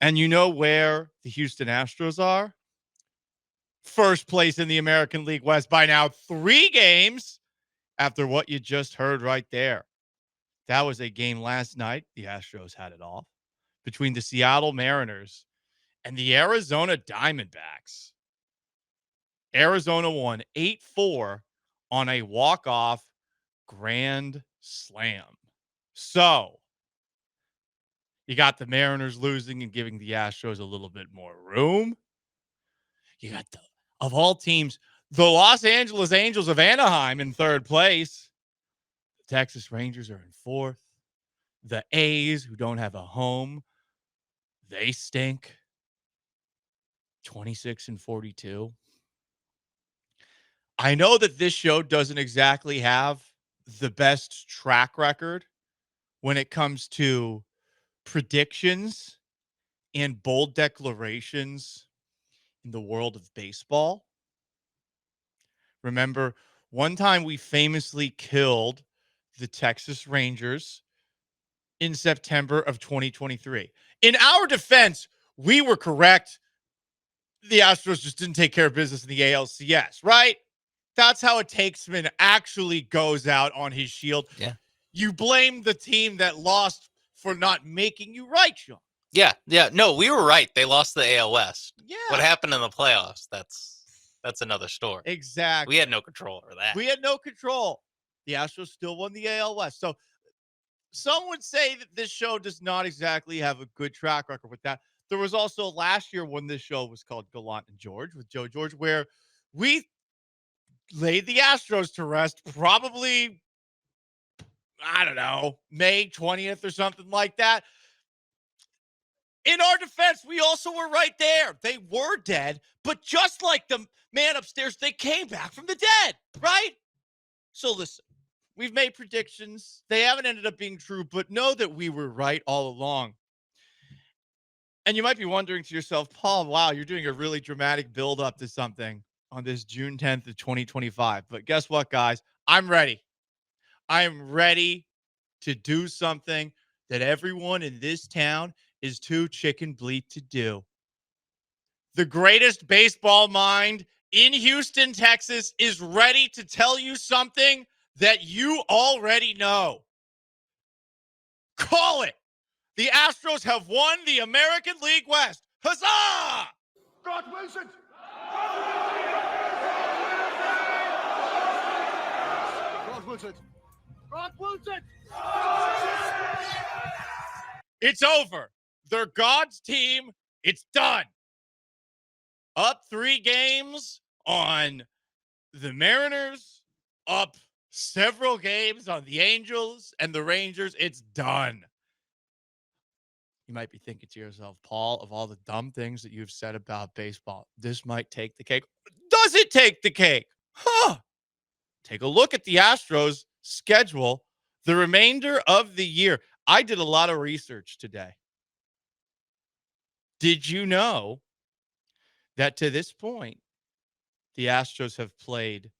And you know where the Houston Astros are? First place in the American League West by now 3 games after what you just heard right there. That was a game last night. The Astros had it off between the Seattle Mariners and the Arizona Diamondbacks. Arizona won 8-4 on a walk-off grand slam. So, you got the Mariners losing and giving the Astros a little bit more room. You got of all teams, the Los Angeles Angels of Anaheim in third place. The Texas Rangers are in fourth. The A's, who don't have a home, they stink. 26-42. I know that this show doesn't exactly have the best track record when it comes to predictions and bold declarations in the world of baseball. Remember, one time we famously killed the Texas Rangers in September of 2023. In our defense, we were correct. The Astros just didn't take care of business in the ALCS, right? That's how a takesman actually goes out on his shield. Yeah. You blame the team that lost for not making you right, Sean. Yeah. No, we were right. They lost the AL West. Yeah. What happened in the playoffs? That's another story. Exactly. We had no control over that. We had no control. The Astros still won the AL West. So some would say that this show does not exactly have a good track record with that. There was also last year when this show was called Gallant and George with Joe George, where we laid the Astros to rest probably, I don't know, May 20th or something like that. In our defense, we also were right there. They were dead, but just like the man upstairs, they came back from the dead, right? So listen, we've made predictions. They haven't ended up being true, but know that we were right all along. And you might be wondering to yourself, Paul, wow, you're doing a really dramatic build up to something on this June 10th of 2025. But guess what, guys? I'm ready. I am ready to do something that everyone in this town is too chicken bleat to do. The greatest baseball mind in Houston, Texas is ready to tell you something that you already know. Call it. The Astros have won the American League West. Huzzah! God wills it! God wills it! God wills it! It's over. They're God's team. It's done. Up 3 games on the Mariners. Up several games on the Angels and the Rangers. It's done. You might be thinking to yourself, Paul, of all the dumb things that you've said about baseball, this might take the cake. Does it take the cake? Huh. Take a look at the Astros schedule the remainder of the year. I did a lot of research today. Did you know that to this point, the Astros have played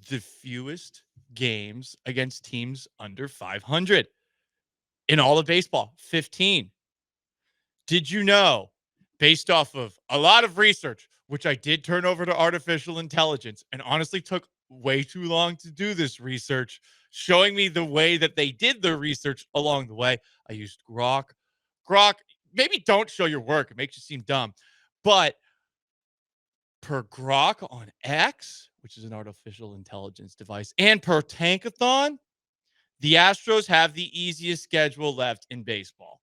the fewest games against teams under 500 in all of baseball? 15. Did you know, based off of a lot of research, which I did turn over to artificial intelligence and honestly took way too long to do this research, showing me the way that they did their research along the way. I used Grok. Grok, maybe don't show your work. It makes you seem dumb. But per Grok on X, which is an artificial intelligence device, and per Tankathon, the Astros have the easiest schedule left in baseball.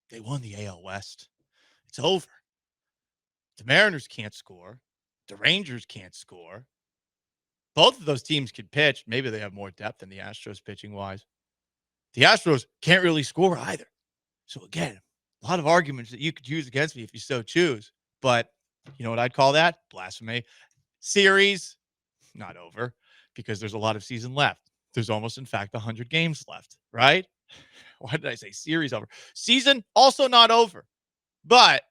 They won the AL West. It's over. The Mariners can't score. The Rangers can't score. Both of those teams can pitch. Maybe they have more depth than the Astros pitching wise. The Astros can't really score either. So again, a lot of arguments that you could use against me if you so choose. But you know what I'd call that? Blasphemy. Series, not over, because there's a lot of season left. There's almost, in fact, 100 games left, right? Why did I say series over? Season also not over. But,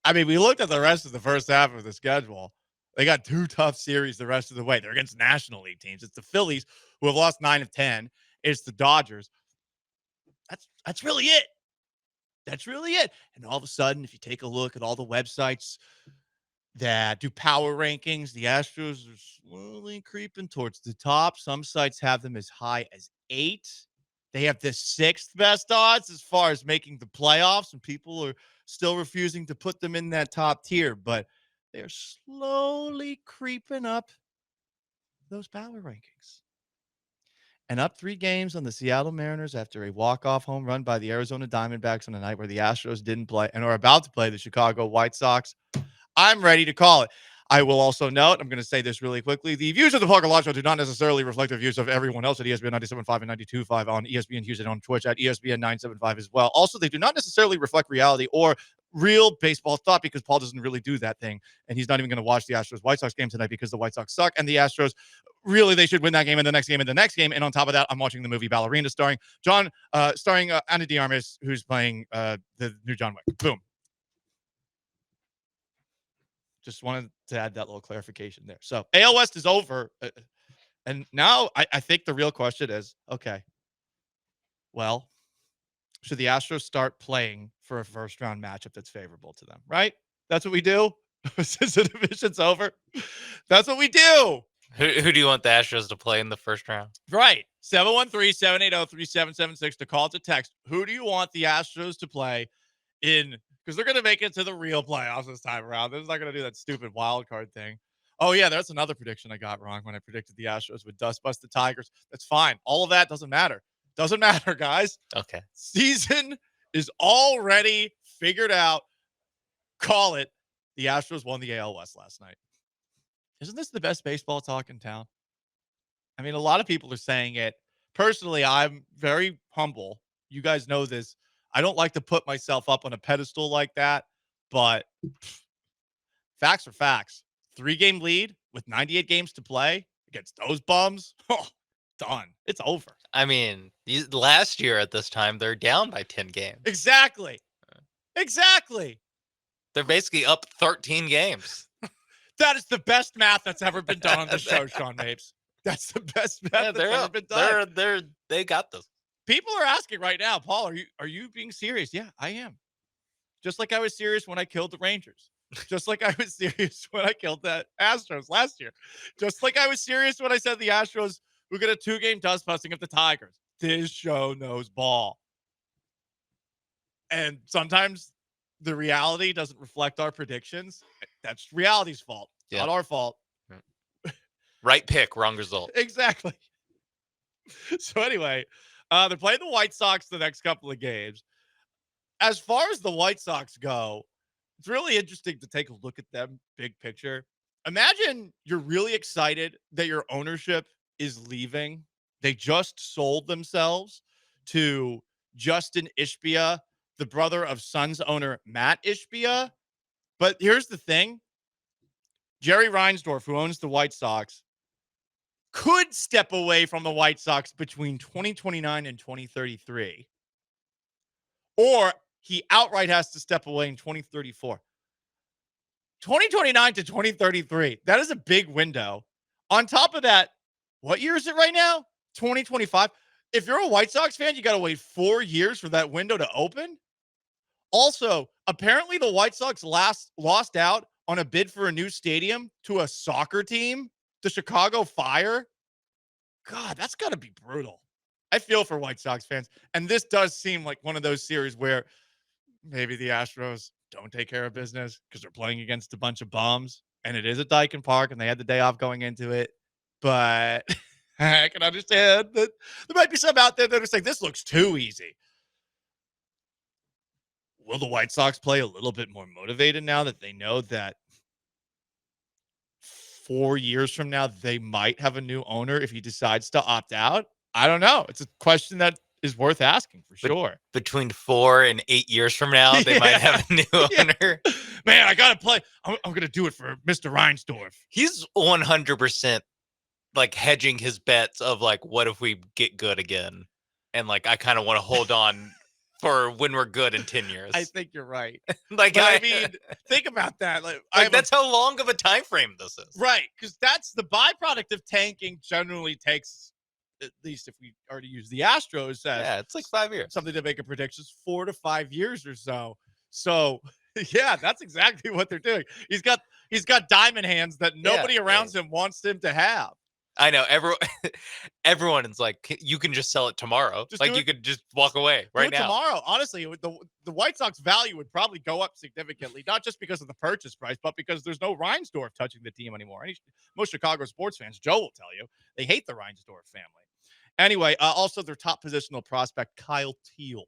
I mean, we looked at the rest of the first half of the schedule. They got 2 tough series the rest of the way. They're against National League teams. It's the Phillies, who have lost 9 of 10. It's the Dodgers. That's really it. That's really it. And all of a sudden, if you take a look at all the websites that do power rankings, the Astros are slowly creeping towards the top. Some sites have them as high as 8. They have the 6th best odds as far as making the playoffs, and people are still refusing to put them in that top tier, but they're slowly creeping up those power rankings. And up 3 games on the Seattle Mariners after a walk-off home run by the Arizona Diamondbacks on a night where the Astros didn't play and are about to play the Chicago White Sox. I'm ready to call it. I will also note, I'm going to say this really quickly. The views of the Parker Law Show do not necessarily reflect the views of everyone else at ESPN 97.5 and 92.5 on ESPN Houston, on Twitch at ESPN 975 as well. Also, they do not necessarily reflect reality or real baseball thought, because Paul doesn't really do that thing. And he's not even going to watch the Astros White Sox game tonight because the White Sox suck. And the Astros, really, they should win that game and the next game and the next game. And on top of that, I'm watching the movie Ballerina starring Anna de Armas, who's playing the new John Wick. Boom. Just wanted to add that little clarification there. So AL West is over. And now I think the real question is, okay, well, should the Astros start playing for a first round matchup that's favorable to them, right? That's what we do since the division's over. That's what we do. Who do you want the Astros to play in the first round? Right. 713-780-3776 to call, to text. Who do you want the Astros to play in? Because they're going to make it to the real playoffs this time around. They're not going to do that stupid wild card thing. Oh, yeah, that's another prediction I got wrong when I predicted the Astros would dust bust the Tigers. That's fine. All of that doesn't matter. Doesn't matter, guys. Okay. Season is already figured out. Call it. The Astros won the AL West last night. Isn't this the best baseball talk in town? I mean, a lot of people are saying it. Personally, I'm very humble. You guys know this. I don't like to put myself up on a pedestal like that, but facts are facts. 3-game lead with 98 games to play against those bums. Oh, done. It's over. I mean, last year at this time, they're down by 10 games. Exactly. Exactly. They're basically up 13 games. That is the best math that's ever been done on the show, Sean Mapes. That's the best math that's ever been done. They got this. People are asking right now, Paul, are you being serious? Yeah, I am. Just like I was serious when I killed the Rangers. Just like I was serious when I killed the Astros last year. Just like I was serious when I said the Astros were going to 2-game dust busting of the Tigers. This show knows ball. And sometimes the reality doesn't reflect our predictions. That's reality's fault. It's not our fault. Right pick, wrong result. Exactly. So anyway, they're playing the White Sox the next couple of games. As far as the White Sox go, it's really interesting to take a look at them big picture. Imagine you're really excited that your ownership is leaving. They just sold themselves to Justin Ishbia, the brother of Suns owner Matt Ishbia. But here's the thing. Jerry Reinsdorf, who owns the White Sox, could step away from the White Sox between 2029 and 2033. Or he outright has to step away in 2034. 2029 to 2033. That is a big window. On top of that, what year is it right now? 2025. If you're a White Sox fan, you got to wait 4 years for that window to open. Also, apparently the White Sox lost out on a bid for a new stadium to a soccer team, the Chicago Fire. God, that's got to be brutal. I feel for White Sox fans. And this does seem like one of those series where maybe the Astros don't take care of business because they're playing against a bunch of bums. And it is at Dyken Park, and they had the day off going into it. But I can understand that there might be some out there that are saying this looks too easy. Will the White Sox play a little bit more motivated now that they know that 4 years from now they might have a new owner if he decides to opt out? I don't know. It's a question that is worth asking for sure. Between 4 and 8 years from now, they might have a new owner. Man, I got to play. I'm going to do it for Mr. Reinsdorf. He's 100% like hedging his bets of like, what if we get good again? And like, I kind of want to hold on for when we're good in 10 years. I think you're right. Like, I mean, think about that. Like that's how long of a time frame this is. Right. Because that's the byproduct of tanking generally takes at least if we already use the Astros as Yeah, it's like 5 years. something to make a prediction, 4 to 5 years or so. So yeah, that's exactly what they're doing. He's got diamond hands that nobody around him wants him to have. I know everyone is like, you can just sell it tomorrow. Just Like do you it- could just walk away Do right it now. tomorrow. Honestly, the White Sox value would probably go up significantly, not just because of the purchase price, but because there's no Reinsdorf touching the team anymore. Most Chicago sports fans, Joe will tell you, they hate the Reinsdorf family. Anyway, also their top positional prospect, Kyle Teal,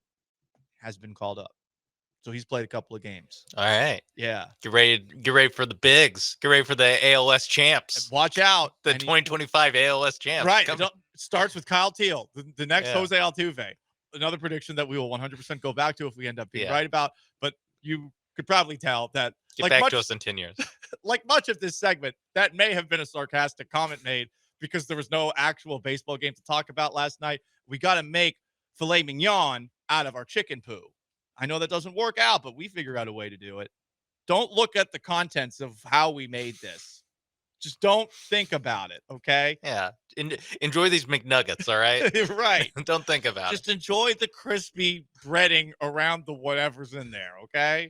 has been called up. So he's played a couple of games. All right. Yeah. Get ready for the bigs. Get ready for the ALS champs. Watch out. The 2025 ALS champs. Right. coming. It starts with Kyle Teal, the next Yeah. Jose Altuve. Another prediction that we will 100% go back to if we end up being Yeah. right about. But you could probably tell that, Get back to us in 10 years. like much of this segment, that may have been a sarcastic comment made because there was no actual baseball game to talk about last night. We got to make filet mignon out of our chicken poo. I know that doesn't work out, but we figure out a way to do it. Don't look at the contents of how we made this. Just don't think about it, okay? Yeah. Enjoy these McNuggets, all right? Right. Don't think about Just enjoy the crispy breading around the whatever's in there, okay?